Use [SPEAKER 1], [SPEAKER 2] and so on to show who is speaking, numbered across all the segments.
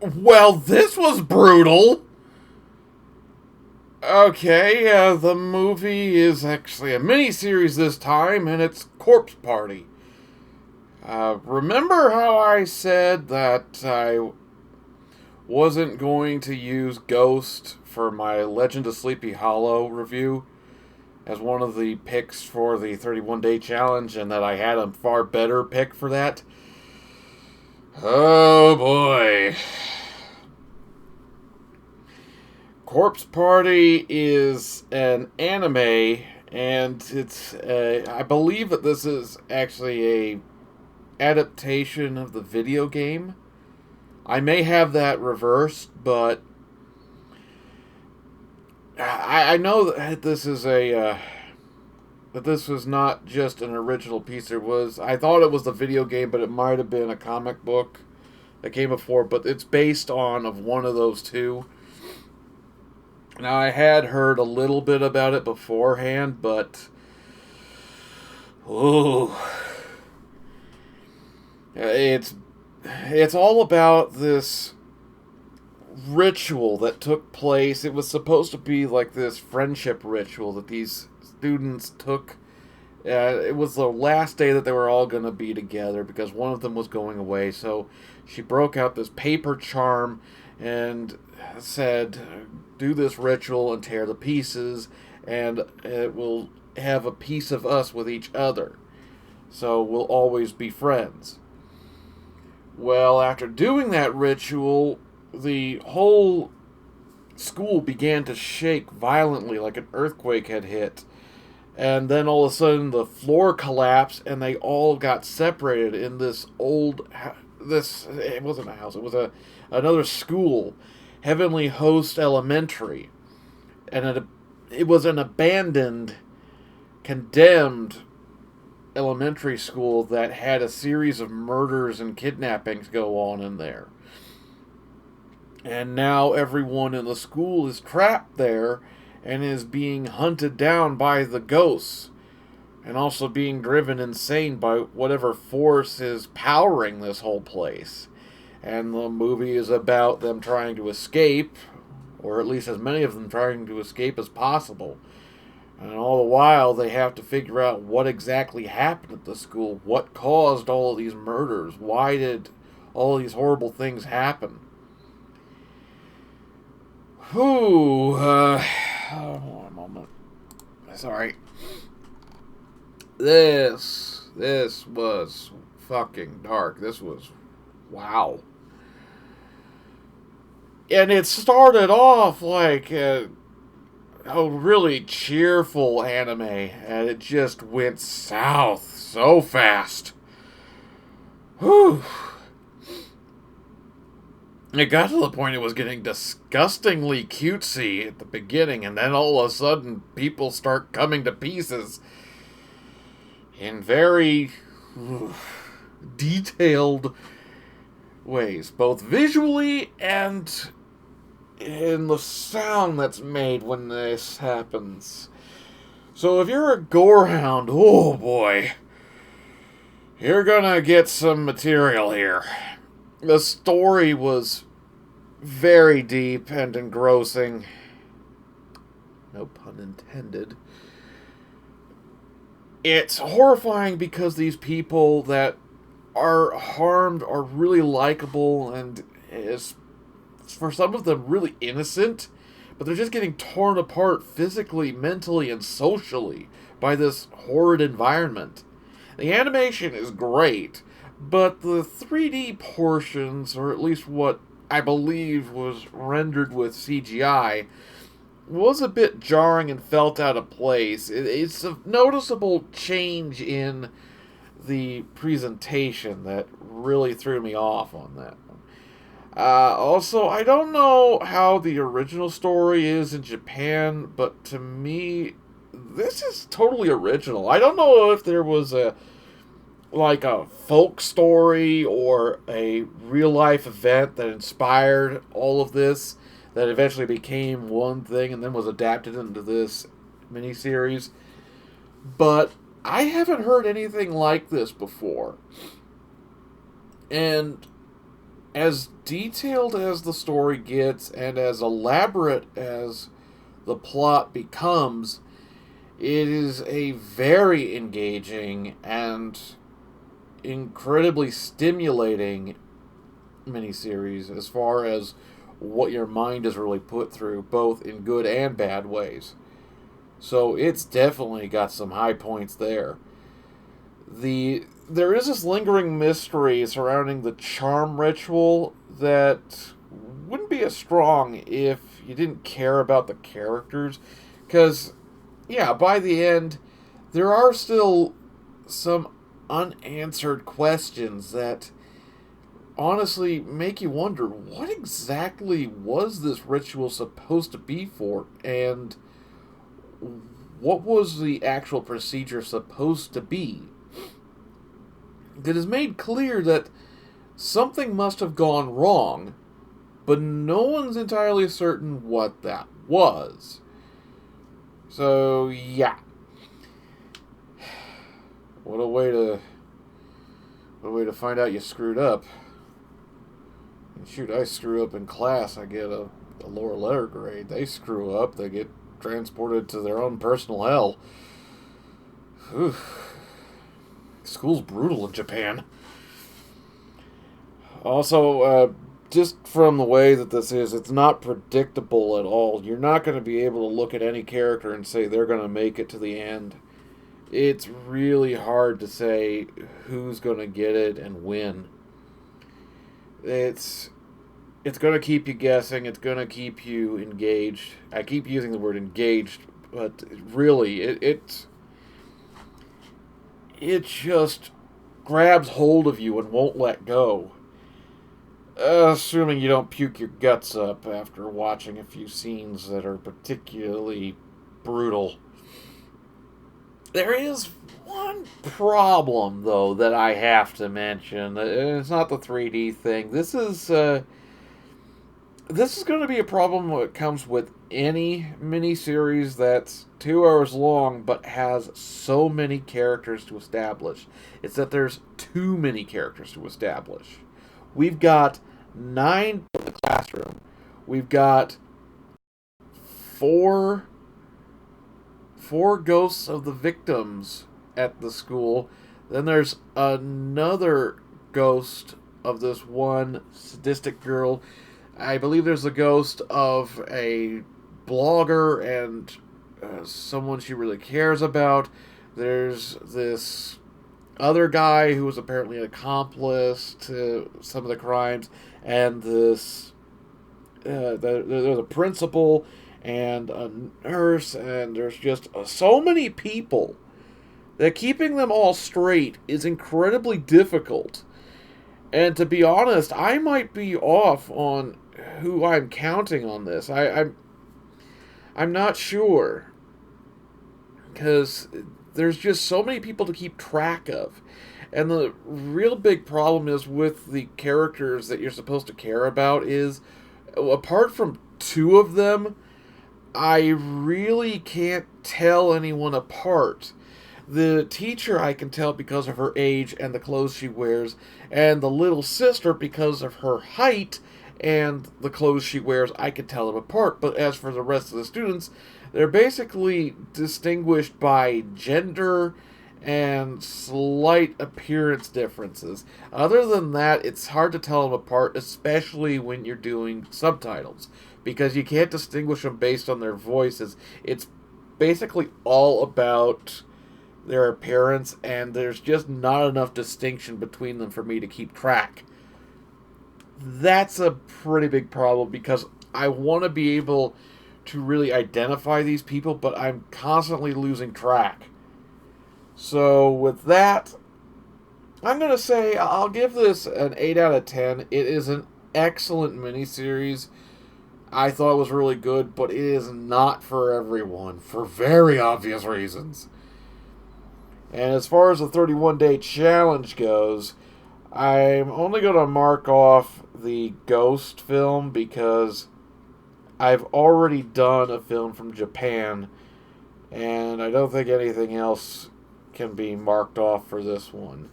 [SPEAKER 1] Well, this was brutal. Okay, the movie is actually a miniseries this time, and it's Corpse Party. Remember how I said that I wasn't going to use Ghost for my Legend of Sleepy Hollow review as one of the picks for the 31 Day Challenge, and that I had a far better pick for that? Oh boy. Corpse Party is an anime, and I believe that this is actually a adaptation of the video game. I may have that reversed, but I know that this is that this was not just an original piece. I thought it was the video game, but it might have been a comic book that came before. But it's based on of one of those two. Now, I had heard a little bit about it beforehand, but ooh, it's all about this ritual that took place. It was supposed to be like this friendship ritual that these students took. It was the last day that they were all going to be together because one of them was going away. So she broke out this paper charm and said, do this ritual and tear the pieces, and it will have a piece of us with each other. So we'll always be friends. Well, after doing that ritual, the whole school began to shake violently like an earthquake had hit. And then all of a sudden the floor collapsed and they all got separated in this it wasn't a house, it was another school, Heavenly Host Elementary. And it was an abandoned, condemned elementary school that had a series of murders and kidnappings go on in there. And now everyone in the school is trapped there and is being hunted down by the ghosts, and also being driven insane by whatever force is powering this whole place. And the movie is about them trying to escape, or at least as many of them trying to escape as possible. And all the while, they have to figure out what exactly happened at the school, what caused all of these murders, why did all these horrible things happen. Hold on a moment. Sorry. This was fucking dark. This was, wow. And it started off like a really cheerful anime, and it just went south so fast. Whew. It got to the point it was getting disgustingly cutesy at the beginning, and then all of a sudden people start coming to pieces in very detailed ways, both visually and in the sound that's made when this happens. So if you're a gorehound, oh boy, you're gonna get some material here. The story was very deep and engrossing. No pun intended. It's horrifying because these people that are harmed are really likable and is, for some of them, really innocent, but they're just getting torn apart physically, mentally, and socially by this horrid environment. The animation is great, but the 3D portions, or at least what I believe was rendered with CGI, was a bit jarring and felt out of place. It's a noticeable change in the presentation that really threw me off on that one. Also, I don't know how the original story is in Japan, but to me, this is totally original. I don't know if there was a folk story or a real life event that inspired all of this that eventually became one thing and then was adapted into this miniseries. But I haven't heard anything like this before. And as detailed as the story gets and as elaborate as the plot becomes, it is a very engaging and incredibly stimulating miniseries as far as what your mind is really put through, both in good and bad ways. So it's definitely got some high points there. There is this lingering mystery surrounding the charm ritual that wouldn't be as strong if you didn't care about the characters, because yeah, by the end there are still some unanswered questions that honestly make you wonder what exactly was this ritual supposed to be for, and what was the actual procedure supposed to be. It is made clear that something must have gone wrong, but no one's entirely certain what that was. So, yeah. What a way to find out you screwed up. And shoot, I screw up in class, I get a lower letter grade. They screw up, they get transported to their own personal hell. Whew. School's brutal in Japan. Also, just from the way that this is, it's not predictable at all. You're not going to be able to look at any character and say they're going to make it to the end. It's really hard to say who's going to get it and when. It's going to keep you guessing. It's going to keep you engaged. I keep using the word engaged, but really, it just grabs hold of you and won't let go. Assuming you don't puke your guts up after watching a few scenes that are particularly brutal. There is one problem, though, that I have to mention. It's not the 3D thing. This is going to be a problem that comes with any miniseries that's 2 hours long but has so many characters to establish. It's that there's too many characters to establish. We've got 9 in the classroom. We've got four ghosts of the victims at the school. Then there's another ghost of this one sadistic girl. I believe there's a ghost of a blogger and someone she really cares about. There's this other guy who was apparently an accomplice to some of the crimes, and this there's a principal and a nurse, and there's just so many people that keeping them all straight is incredibly difficult. And to be honest, I might be off on who I'm counting on this. I'm not sure, because there's just so many people to keep track of. And the real big problem is with the characters that you're supposed to care about is, apart from 2 of them, I really can't tell anyone apart. The teacher I can tell because of her age and the clothes she wears, and the little sister because of her height and the clothes she wears, I can tell them apart. But as for the rest of the students, they're basically distinguished by gender and slight appearance differences. Other than that, it's hard to tell them apart, especially when you're doing subtitles, because you can't distinguish them based on their voices. It's basically all about their appearance, and there's just not enough distinction between them for me to keep track. That's a pretty big problem, because I want to be able to really identify these people, but I'm constantly losing track. So with that, I'm going to say I'll give this an 8 out of 10. It is an excellent miniseries. I thought it was really good, but it is not for everyone, for very obvious reasons. And as far as the 31-day challenge goes, I'm only going to mark off the Ghost film because I've already done a film from Japan, and I don't think anything else can be marked off for this one.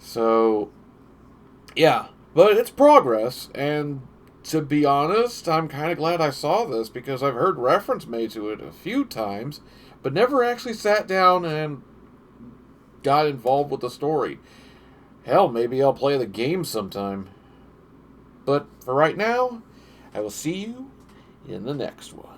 [SPEAKER 1] So, yeah. But it's progress, and to be honest, I'm kind of glad I saw this because I've heard reference made to it a few times, but never actually sat down and got involved with the story. Hell, maybe I'll play the game sometime. But for right now, I will see you in the next one.